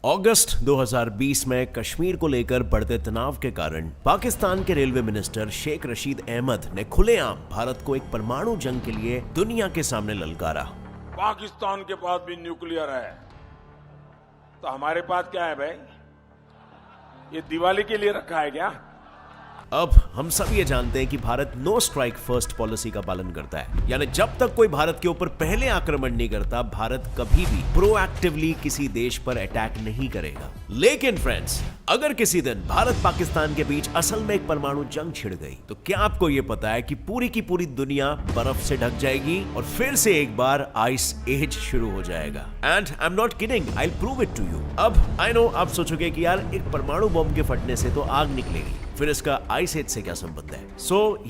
अगस्त 2020 में कश्मीर को लेकर बढ़ते तनाव के कारण पाकिस्तान के रेलवे मिनिस्टर शेख रशीद अहमद ने खुलेआम भारत को एक परमाणु जंग के लिए दुनिया के सामने ललकारा। पाकिस्तान के पास भी न्यूक्लियर है तो हमारे पास क्या है भाई? ये दिवाली के लिए रखा है क्या? अब हम सब ये जानते हैं कि Bharat no strike first policy का पालन करता है, यानी जब तक कोई भारत के ऊपर पहले आक्रमण नहीं करता, भारत कभी भी प्रोएक्टिवली किसी देश पर अटैक नहीं करेगा। लेकिन फ्रेंड्स, अगर किसी दिन भारत पाकिस्तान के बीच असल में एक परमाणु जंग छिड़ गई, तो क्या आपको यह पता है कि पूरी की पूरी दुनिया बर्फ से ढक जाएगी और फिर से एक बार आइस एज शुरू हो जाएगा। And I am not kidding, I will prove it to you. अब आई नो आप सोचोगे कि यार एक परमाणु बम के फटने से तो आग निकलेगी, फिर इसका आइस एज से क्या संबंध है?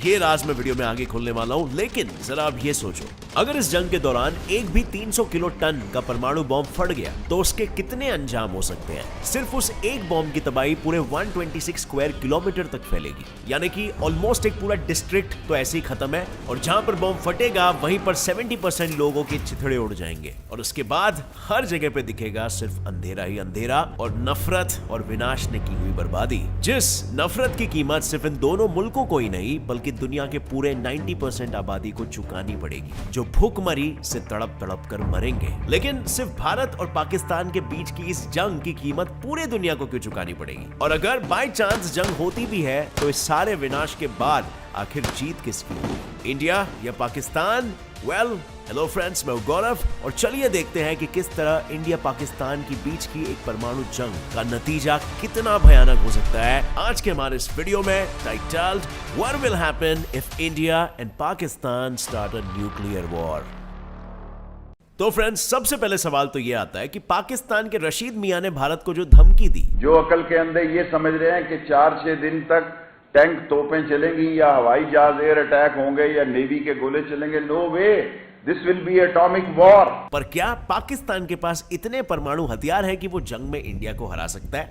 ये राज मैं वीडियो में आगे खोलने वाला हूं, लेकिन जरा आप ये सोचो, अगर इस जंग के दौरान एक भी 300 किलो टन का परमाणु बम फट गया तो उसके कितने अंजाम हो सकते हैं? सिर्फ उस एक बम की तबाही पूरे 126 स्क्वायर किलोमीटर तक फैलेगी, यानी कि ऑलमोस्ट एक पूरा डिस्ट्रिक्ट तो ऐसे ही खत्म है। और जहां पर बम फटेगा वहीं पर 70% लोगों के चिथड़े उड़ जाएंगे और उसके बाद हर जगह पे दिखेगा सिर्फ अंधेरा ही अंधेरा और नफरत और विनाश ने की हुई बर्बादी, जिस नफरत की कीमत सिर्फ इन दोनों मुल्कों को ही नहीं बल्कि दुनिया के पूरे 90% आबादी को चुकानी पड़ेगी, जो भूखमरी से तड़प तड़प कर मरेंगे। लेकिन सिर्फ भारत और पाकिस्तान के बीच की इस जंग की कीमत पूरे दुनिया को क्यों चुकानी पड़ेगी? और अगर बाय चांस जंग होती भी है तो इस सारे विनाश के बाद आखिर जीत किसकी होगी, इंडिया या पाकिस्तान? हेलो फ्रेंड्स, मैं गौरव और चलिए देखते हैं कि किस तरह इंडिया पाकिस्तान के बीच की एक परमाणु जंग का नतीजा कितना भयानक हो सकता है। आज के हमारे इस वीडियो में titled what will happen if India and Pakistan start a nuclear war. तो फ्रेंड्स, सबसे पहले सवाल तो ये आता है कि पाकिस्तान के रशीद मियां ने भारत को जो धमकी दी, जो अकल के अंदर ये समझ रहे हैं कि 4-6 दिन तक टैंक तोपें चलेंगी या हवाई जहाज एयर अटैक होंगे या नेवी के गोले चलेंगे, no way, this will be atomic war. पर क्या पाकिस्तान के पास इतने परमाणु हथियार है कि वो जंग में इंडिया को हरा सकता है?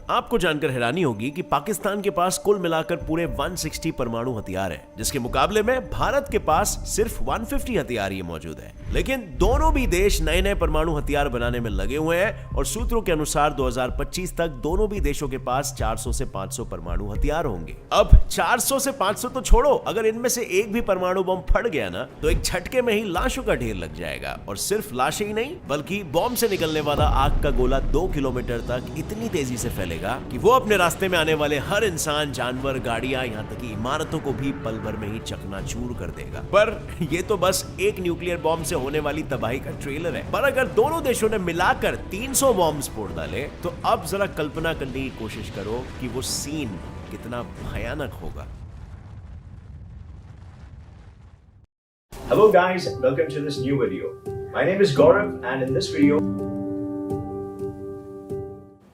आपको जानकर हैरानी होगी कि पाकिस्तान के पास कुल मिलाकर पूरे 160 परमाणु हथियार है, जिसके मुकाबले में भारत के पास सिर्फ 150 हथियार ही मौजूद है। लेकिन दोनों भी देश नए नए परमाणु हथियार बनाने में लगे हुए हैं और सूत्रों के अनुसार 2025 तक दोनों भी देशों के पास 400 से 500 परमाणु हथियार होंगे। अब 400 से 500 तो छोड़ो, अगर इनमें से एक भी परमाणु बम फट गया ना तो एक झटके में ही लाशों का ढेर लग जाएगा। और सिर्फ लाशें ही नहीं बल्कि बॉम्ब से निकलने वाला आग का गोला 2 किलोमीटर तक इतनी तेजी से फैलेगा कि वो अपने रास्ते में आने वाले हर इंसान, जानवर, गाड़ियां, यहाँ तक कि इमारतों को भी पल भर में ही चकनाचूर कर देगा। पर ये तो बस एक न्यूक्लियर बॉम्ब से होने वाली तबाही का ट्रेलर है। पर अगर दोनों देशों ने मिलाकर 300 बॉम्ब फोड़ डाले तो अब जरा कल्पना करने की कोशिश करो कि वो सीन कितना भयानक होगा। Hello guys, welcome to this new video. My name is Gaurav and in this video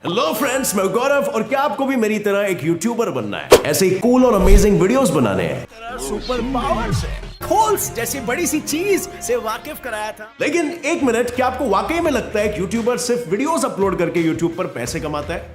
hello friends, मैं गौरव और क्या आपको भी मेरी तरह एक यूट्यूबर बनना है? ऐसे ही कूल और अमेजिंग वीडियोस बनाने हैं, सुपर पावर से खोल्स जैसी बड़ी सी चीज से वाकिफ कराया था। लेकिन एक मिनट, क्या आपको वाकई में लगता है कि यूट्यूबर सिर्फ वीडियोस अपलोड करके यूट्यूब पर पैसे कमाता है?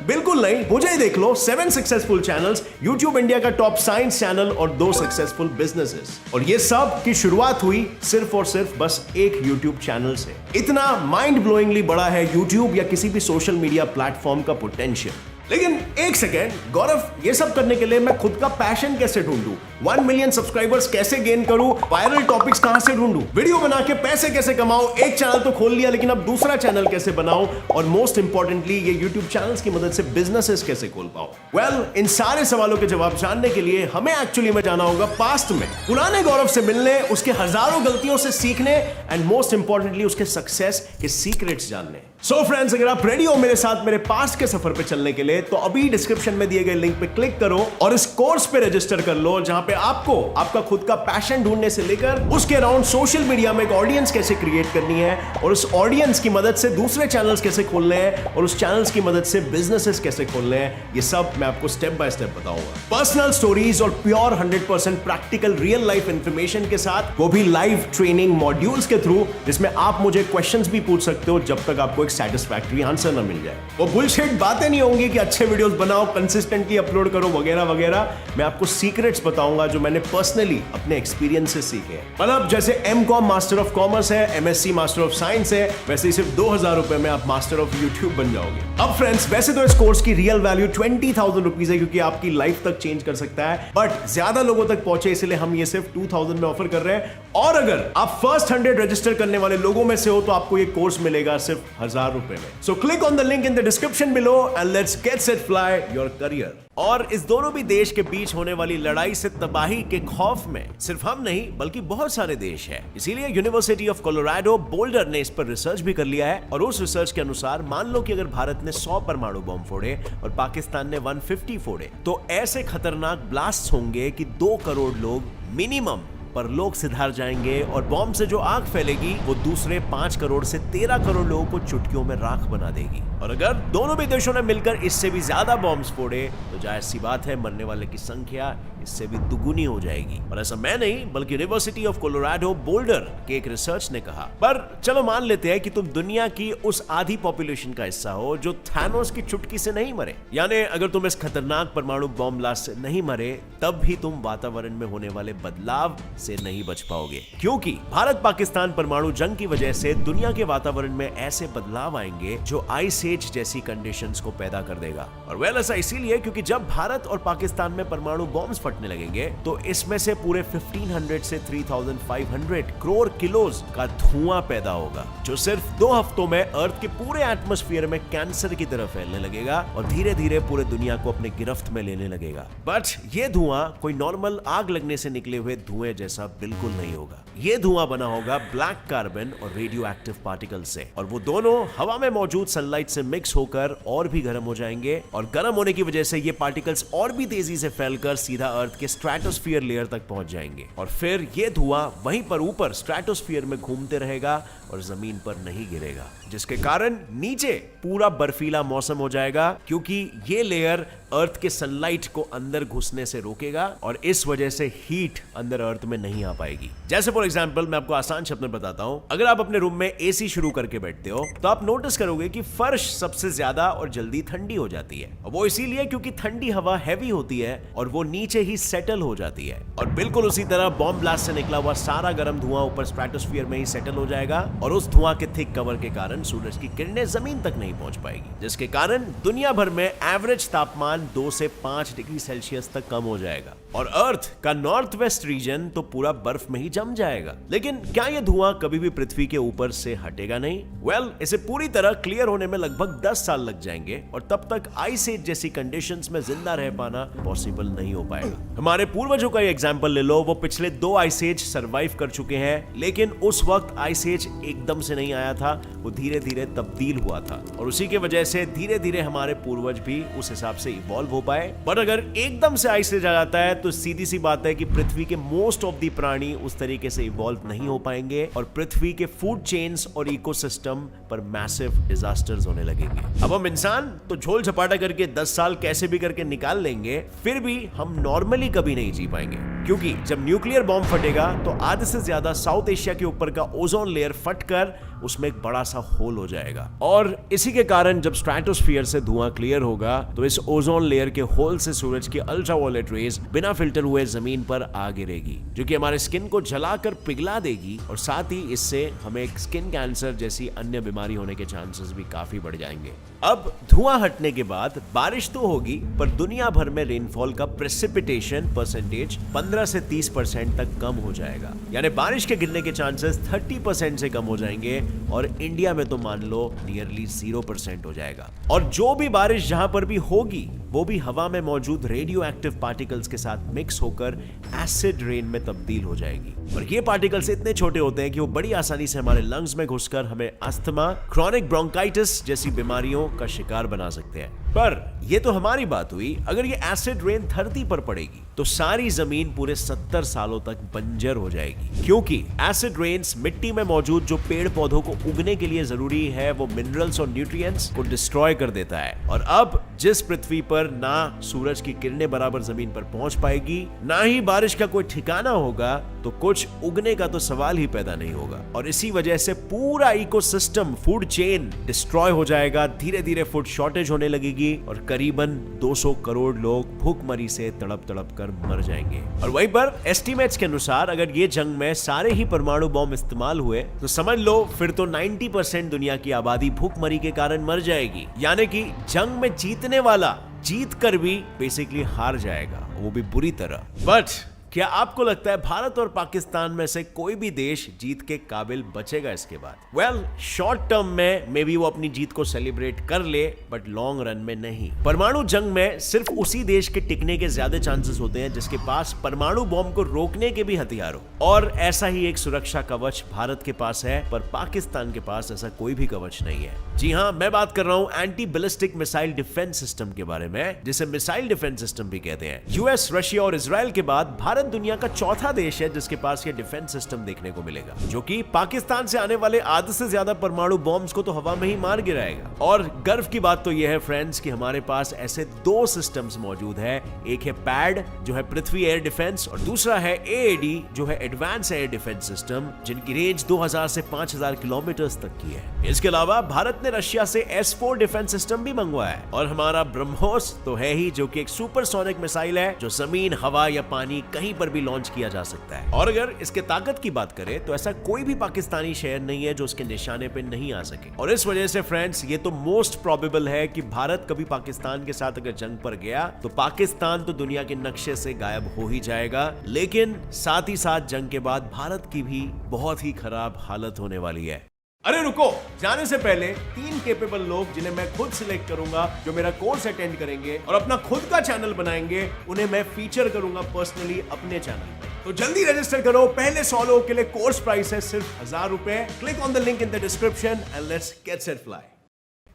बिल्कुल नहीं। मुझे ही देख लो, 7 सक्सेसफुल चैनल्स, यूट्यूब इंडिया का टॉप साइंस चैनल और 2 सक्सेसफुल बिजनेसेस, और ये सब की शुरुआत हुई सिर्फ और सिर्फ बस एक यूट्यूब चैनल से। इतना माइंड ब्लोइंगली बड़ा है यूट्यूब या किसी भी सोशल मीडिया प्लेटफॉर्म का पोटेंशियल। लेकिन एक सेकेंड गौरव, ये सब करने के लिए मैं खुद का पैशन कैसे ढूंढूं? 1 मिलियन सब्सक्राइबर्स कैसे गेन करूं? वायरल टॉपिक्स कहां से ढूंढूं? वीडियो बना के पैसे कैसे कमाऊं? एक चैनल तो खोल लिया, लेकिन अब दूसरा चैनल कैसे बनाऊं? और मोस्ट इंपॉर्टेंटली, ये यूट्यूब चैनल्स की मदद से बिजनेसेस कैसे खोल पाऊं? इन सारे सवालों के जवाब जानने के लिए हमें एक्चुअली में जाना होगा पास्ट में, पुराने गौरव से मिलने, उसके हजारों गलतियों से सीखने एंड मोस्ट इंपॉर्टेंटली उसके सक्सेस के सीक्रेट्स जानने। सो फ्रेंड्स, अगर आप रेडी हो मेरे साथ मेरे पास्ट के सफर पे चलने के लिए, तो अभी डिस्क्रिप्शन में दिए गए लिंक पे क्लिक करो और इस कोर्स पे रजिस्टर कर लो, जहां पे आपको आपका खुद का पैशन ढूंढने से लेकर उसके अराउंड सोशल मीडिया में एक ऑडियंस कैसे क्रिएट करनी है और उस ऑडियंस की मदद से दूसरे चैनल्स कैसे खोलने हैं और उस चैनल्स की मदद से बिजनेसेस कैसे खोलने हैं, ये सब मैं आपको स्टेप बाय स्टेप बताऊंगा। पर्सनल स्टोरीज और pure 100% practical real life information के साथ, वो भी लाइव ट्रेनिंग मॉड्यूल्स के थ्रू, जिसमें आप मुझे क्वेश्चंस भी पूछ सकते हो जब तक आपको एक सैटिस्फैक्टरी आंसर ना मिल जाए। वो बुलशिट बातें नहीं होंगी कि अच्छे वीडियोस बनाओ, कंसिस्टेंटली अपलोड करो वगैरह वगैरह। मैं आपको सीक्रेट्स बताऊंगा जो मैंने पर्सनली अपने एक्सपीरियंस से सीखे हैं। मतलब जैसे M.Com मास्टर ऑफ कॉमर्स है, MSc मास्टर ऑफ साइंस है, वैसे ही सिर्फ 2000 रुपए में आप मास्टर ऑफ यूट्यूब बन जाओगे। अब फ्रेंड्स, वैसे तो इस कोर्स की रियल वैल्यू 20,000 रुपीज है, क्योंकि आपकी लाइफ तक चेंज कर सकता है, बट ज्यादा लोगों तक पहुंचे इसलिए हम ये सिर्फ 2000 में ऑफर कर रहे हैं। और अगर आप फर्स्ट 100 रजिस्टर करने वाले लोगों में से हो तो आपको ये कोर्स मिलेगा सिर्फ 1000 रुपए में। So click on the link in the description below and let's get set fly your career. और इस दोनों भी देश के बीच होने वाली लड़ाई से तबाही के खौफ में सिर्फ हम नहीं बल्कि बहुत सारे देश हैं। इसीलिए यूनिवर्सिटी ऑफ कोलोराडो बोल्डर ने इस पर रिसर्च भी कर लिया है, और उस रिसर्च के अनुसार मान लो कि अगर भारत ने 100 परमाणु बम फोड़े और पाकिस्तान ने 150 फोड़े, तो ऐसे खतरनाक ब्लास्ट होंगे कि 2 करोड़ लोग मिनिमम पर लोग सिधार जाएंगे, और बॉम्ब से जो आग फैलेगी वो दूसरे 5 करोड़ से 13 करोड़ लोगों को चुटकियों में राख बना देगी। और अगर दोनों भी देशों ने मिलकर इससे भी ज्यादा बॉम्ब्स फोड़े तो जाहिर सी बात है मरने वाले की संख्या इससे भी दुगुनी हो जाएगी। और ऐसा मैं नहीं बल्कि यूनिवर्सिटी ऑफ कोलोराडो बोल्डर के एक रिसर्च ने कहा। पर चलो मान लेते हैं कि तुम दुनिया की उस आधी पॉपुलेशन का हिस्सा हो जो थानोस की चुटकी से नहीं मरे, यानी अगर तुम इस खतरनाक परमाणु बॉम्ब ब्लास्ट से नहीं मरे, तब भी तुम वातावरण में होने वाले बदलाव से नहीं बच पाओगे, क्योंकि भारत पाकिस्तान परमाणु जंग की वजह से दुनिया के वातावरण में ऐसे बदलाव आएंगे जो आइस एज जैसी कंडीशंस को पैदा कर देगा। और वेल ऐसा इसीलिए क्योंकि जब भारत और पाकिस्तान में परमाणु बॉम्ब्स फटने लगेंगे तो इसमें से पूरे 1500 से 3500 करोड़ किलोज का धुआं पैदा होगा, जो सिर्फ 2 हफ्तों में अर्थ के पूरे एटमॉस्फेयर में कैंसर की तरह फैलने लगेगा और धीरे धीरे पूरे दुनिया को अपने गिरफ्त में लेने लगेगा। बट ये धुआं कोई नॉर्मल आग लगने से निकले हुए धुएं जैसा बिल्कुल नहीं होगा। ये धुआं बना होगा ब्लैक कार्बन और रेडियो एक्टिव पार्टिकल से, और वो दोनों हवा में मौजूद सनलाइट से मिक्स होकर और भी गर्म हो जाएंगे, और गर्म होने की वजह से ये पार्टिकल्स और भी तेजी से फैलकर सीधा अर्थ के स्ट्रेटोस्फीयर लेयर तक पहुंच जाएंगे, और फिर ये धुआं वहीं पर ऊपर स्ट्रेटोस्फीयर में घूमते रहेगा और जमीन पर नहीं गिरेगा, जिसके कारण नीचे पूरा बर्फीला मौसम हो जाएगा, क्योंकि ये लेयर अर्थ के सनलाइट को अंदर घुसने से रोकेगा और इस वजह से हीट अंदर अर्थ में नहीं आ पाएगी। जैसे फॉर एग्जांपल मैं आपको आसान शब्द में बताता हूं, अगर आप अपने रूम में एसी शुरू करके बैठते हो तो आप नोटिस करोगे कि फर्श सबसे ज्यादा और जल्दी ठंडी हो जाती है, और वो इसीलिए क्योंकि ठंडी हवा हैवी होती है और वो नीचे ही सेटल हो जाती है। और बिल्कुल उसी तरह बॉम्ब ब्लास्ट से निकला हुआ सारा गर्म धुआं ऊपर स्ट्रेटोस्फीयर में ही सेटल हो जाएगा, और उस धुआं के थिक कवर के कारण सूरज की किरणें जमीन तक नहीं पहुंच पाएगी, जिसके कारण दुनिया भर में एवरेज तापमान 2 से 5 डिग्री सेल्सियस तक कम हो जाएगा, और अर्थ का नॉर्थ वेस्ट रीजन तो पूरा बर्फ में ही जम जाएगा। लेकिन क्या यह धुआं कभी भी पृथ्वी के ऊपर से हटेगा नहीं? वेल, इसे पूरी तरह क्लियर होने में लगभग 10 साल लग जाएंगे, और तब तक आइस एज जैसी कंडीशंस में जिंदा रह पाना पॉसिबल नहीं हो पाएगा। हमारे पूर्वजों का एग्जांपल ले लो, वो पिछले 2 आइस एज सर्वाइव कर चुके हैं, लेकिन उस वक्त आइस एज एकदम से नहीं आया था, वो धीरे धीरे तब्दील हुआ था, और उसी की वजह से धीरे धीरे हमारे पूर्वज भी उस हिसाब से इवॉल्व हो पाए। बट अगर एकदम से आइस एज आ जाता है तो सीधी सी बात है कि पृथ्वी के मोस्ट ऑफ दी प्राणी उस तरीके से इवॉल्व नहीं हो पाएंगे, और पृथ्वी के फूड चेन्स और इकोसिस्टम पर मैसिव डिजास्टर्स होने लगेंगे। अब हम इंसान तो झोल झपाटा करके 10 साल कैसे भी करके निकाल लेंगे, फिर भी हम नॉर्मली कभी नहीं जी पाएंगे, क्योंकि जब न्यूक्लियर बॉम्ब फटेगा तो आधे से ज्यादा साउथ एशिया के ऊपर का ओजोन लेयर फटकर उसमें एक बड़ा सा होल हो जाएगा, और इसी के कारण जब स्ट्रेटोस्फीयर से धुआं क्लियर होगा तो इस ओजोन लेयर के होल से सूरज की अल्ट्रावायलेट रेज बिना फिल्टर हुए जमीन पर आ गिरेगी, जो कि हमारे स्किन को जलाकर पिघला देगी, और साथ ही इससे हमें स्किन कैंसर जैसी अन्य बीमारी होने के चांसेस भी काफी बढ़ जाएंगे। अब धुआं हटने के बाद बारिश तो होगी, पर दुनिया भर में रेनफॉल का प्रेसिपिटेशन परसेंटेज 15 से 30% तक कम हो जाएगा, यानी बारिश के गिरने के चांसेस 30% से कम हो जाएंगे, और इंडिया में तो मान लो नियरली 0% हो जाएगा। और जो भी बारिश जहां पर भी होगी वो भी हवा में मौजूद रेडियो एक्टिव पार्टिकल्स के साथ मिक्स होकर एसिड रेन में तब्दील हो जाएगी, और ये पार्टिकल्स इतने छोटे होते हैं कि वो बड़ी आसानी से हमारे लंग्स में घुसकर हमें अस्थमा, क्रॉनिक ब्रोंकाइटिस जैसी बीमारियों का शिकार बना सकते हैं। पर ये तो हमारी बात हुई, अगर ये एसिड रेन धरती पर पड़ेगी तो सारी जमीन पूरे 70 सालों तक बंजर हो जाएगी, क्योंकि एसिड रेन्स मिट्टी में मौजूद जो पेड़ पौधों को उगने के लिए जरूरी है वो मिनरल्स और न्यूट्रिएंट्स को डिस्ट्रॉय कर देता है। और अब जिस पृथ्वी पर ना सूरज की किरणें बराबर जमीन पर पहुंच पाएगी, ना ही बारिश का कोई ठिकाना होगा, तो कुछ उगने का तो सवाल ही पैदा नहीं होगा। और इसी वजह से पूरा इकोसिस्टम, फूड चेन डिस्ट्रॉय हो जाएगा, धीरे धीरे फूड शॉर्टेज होने लगेगी और करीबन 200 करोड़ लोग भूखमरी से तड़प तड़प कर मर जाएंगे। और वहीं पर एस्टिमेट्स के अनुसार अगर ये जंग में सारे ही परमाणु बॉम्ब इस्तेमाल हुए तो समझ लो फिर तो 90% दुनिया की आबादी भूखमरी के कारण मर जाएगी। यानी कि जंग में जीतने वाला जीत कर भी बेसिकली हार जाएगा, वो भी बुरी तरह। बट क्या आपको लगता है भारत और पाकिस्तान में से कोई भी देश जीत के काबिल बचेगा इसके बाद? वेल, शॉर्ट टर्म में मे बी वो अपनी जीत को सेलिब्रेट कर ले, बट लॉन्ग रन में नहीं। परमाणु जंग में सिर्फ उसी देश के टिकने के ज्यादा चांसेस होते हैं जिसके पास परमाणु बॉम्ब को रोकने के भी हथियार हो। और ऐसा ही एक सुरक्षा कवच भारत के पास है, पर पाकिस्तान के पास ऐसा कोई भी कवच नहीं है। जी हाँ, मैं बात कर रहा हूं anti ballistic missile defence system के बारे में, जिसे मिसाइल डिफेंस सिस्टम भी कहते हैं। यूएस, रशिया और इजराइल के बाद भारत दुनिया का चौथा देश है जिसके पास ये डिफेंस सिस्टम देखने को मिलेगा, जो कि पाकिस्तान से आने वाले आधे से ज्यादा परमाणु बॉम्ब्स को तो हवा में ही मार गिराएगा। और गर्व की बात तो यह है फ्रेंड्स कि हमारे पास ऐसे 2 सिस्टम्स मौजूद है। एक है पैड जो है पृथ्वी एयर डिफेंस, और दूसरा है एएडी जो है एडवांस एयर डिफेंस सिस्टम, जिनकी रेंज 2000 से 5000 किलोमीटर तक की है। इसके अलावा भारत ने रशिया से S4 डिफेंस सिस्टम भी मंगवाया है। और हमारा ब्रह्मोस तो है ही, जो कि एक सुपरसोनिक मिसाइल है जो जमीन, हवा या पानी कहीं पर भी लॉन्च किया जा सकता है। और अगर इसके ताकत की बात करें तो ऐसा कोई भी पाकिस्तानी शहर नहीं है जो उसके निशाने पे नहीं आ सके। और इस वजह से फ्रेंड्स ये तो मोस्ट प्रोबेबल है कि भारत कभी पाकिस्तान के साथ अगर जंग पर गया तो पाकिस्तान तो दुनिया के नक्शे से गायब हो ही जाएगा। लेकिन साथ ही साथ जंग के बाद भारत की भी बहुत ही खराब हालत होने वाली है। अरे रुको, जाने से पहले 3 केपेबल लोग जिन्हें मैं खुद सिलेक्ट करूंगा, जो मेरा कोर्स अटेंड करेंगे और अपना खुद का चैनल बनाएंगे, उन्हें मैं फीचर करूंगा पर्सनली अपने चैनल पर। तो जल्दी रजिस्टर करो। पहले 100 लोगों के लिए कोर्स प्राइस है सिर्फ 1000 रुपए। Click on the link in the description and let's get set fly.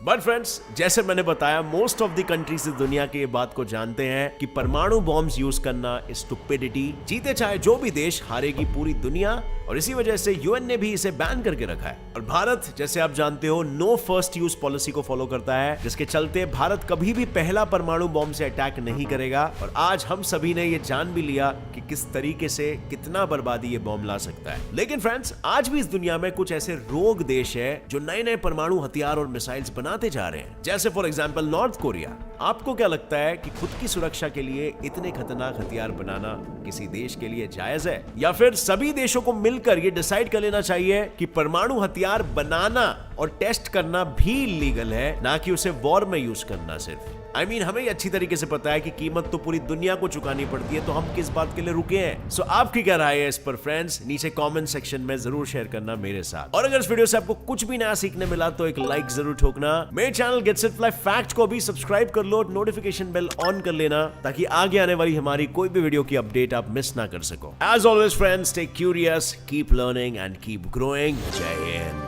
But friends, जैसे मैंने बताया, मोस्ट ऑफ द कंट्रीज इस दुनिया के ये बात को जानते हैं कि परमाणु बॉम्ब्स यूज करना स्टुपिडिटी, जीते चाहे जो भी देश, हारेगी पूरी दुनिया। और इसी वजह से यूएन ने भी इसे बैन करके रखा है। और भारत, जैसे आप जानते हो, नो फर्स्ट यूज पॉलिसी को फॉलो करता है, जिसके चलते भारत कभी भी पहला परमाणु बॉम्ब से अटैक नहीं करेगा। और आज हम सभी ने ये जान भी लिया कि किस तरीके से कितना बर्बादी ये बॉम्ब ला सकता है। लेकिन फ्रेंड्स, आज भी इस दुनिया में कुछ ऐसे रोग देश है जो नए नए परमाणु हथियार और मिसाइल्स बनाते जा रहे हैं, जैसे फॉर एग्जाम्पल नॉर्थ कोरिया। आपको क्या लगता है कि खुद की सुरक्षा के लिए इतने खतरनाक हथियार बनाना किसी देश के लिए जायज है? या फिर सभी देशों को मिलकर ये डिसाइड कर लेना चाहिए कि परमाणु हथियार बनाना और टेस्ट करना भी इलीगल है, ना कि उसे वॉर में यूज करना सिर्फ? हमें अच्छी तरीके से पता है कि कीमत तो पूरी दुनिया को चुकानी पड़ती है, तो हम किस बात के लिए रुके हैं? सो आपकी क्या राय है इस पर फ्रेंड्स? नीचे कमेंट सेक्शन में जरूर शेयर करना मेरे साथ। और अगर इस वीडियो से आपको कुछ भी नया सीखने मिला तो एक लाइक जरूर ठोकना। मेरे channel get set fly fact को भी सब्सक्राइब कर लो, नोटिफिकेशन बेल ऑन कर लेना, ताकि आगे आने वाली हमारी कोई भी वीडियो की अपडेट आप मिस ना कर सको। As always friends, stay curious, keep learning and keep growing. Jai Hind.